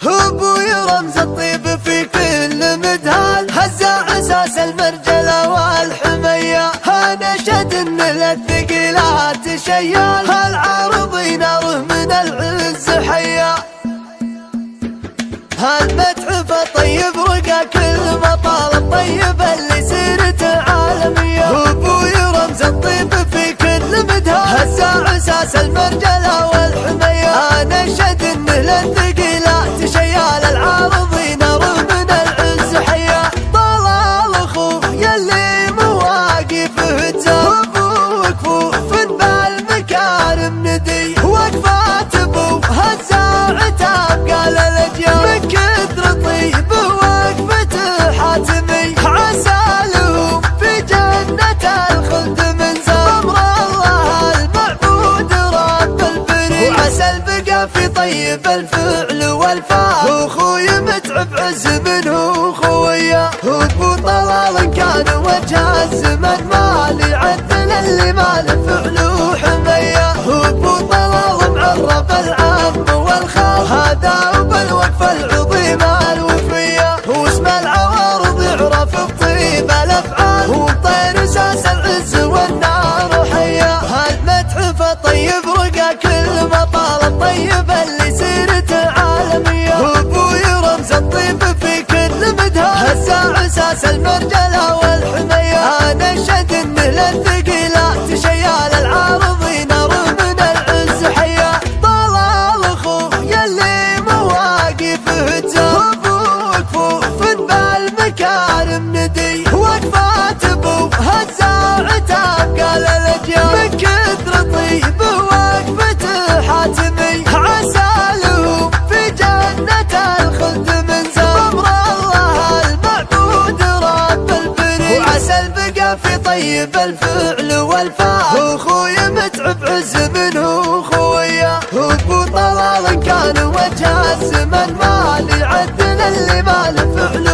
هو ابوي رمز الطيب في كل مدهال، هزع اساس المرجله والحميه، هنشد ان للثقيلات شيال، هالعارض ناره من العز حيا، هالمتحف الطيب رقى كل مطال الطيب اللي سيرته عالميه، هو ابوي رمز الطيب في كل مدهال، هزع اساس المرجله والحميه، هنشد ان للثقيلات شيال، العارض ناره من العز حيا، طلال اخوه يلي مواقفه تزال، ابوك فوق بالمكارم ندي، وقفات ابوه هزاع تبقى للاجيال، من كثر طيب وقفته حاتمي، عسى لهم في جنة الخلد منزل، امر الله المعبود رب البرية، وعسى البقى في طيب الفعل والفعل، واخوي متعب عز منه خويا، هو ابو طلال كان وجه الزمن مالي عدل اللي مال فعله حميه، هو ابو طلال معرف العم والخال، هذا وبالوقفه العظيمه الوفيه، هو اسم العوارض يعرف بطيب الافعال، هو طير اساس العز والنار حيا، هالمتحف الطيب رقى كل مطال الطيب اللي سيرته عالميه، هو ابوي رمز الطيب في كل مدهال، هزع اساس المرجله والحميه، نشد ان للثقيلات شيال، العارض ناره من العز حيا، طلال اخوه يلي مواقفه تزال، ابوك فوق بالمكارم ندي، وقفات ابوه هزاع تبقى للاجيال، من كثر طيب وقفته حاتمي، عسى لهم في جنة الخلد منزل، امر الله المعبود رب البرية، وعسى البقى في طيب الفعل والفعل، واخوي متعب عز منه خويا، هو ابو طلال كان وجه الزمن مالي عدل اللي مال فعله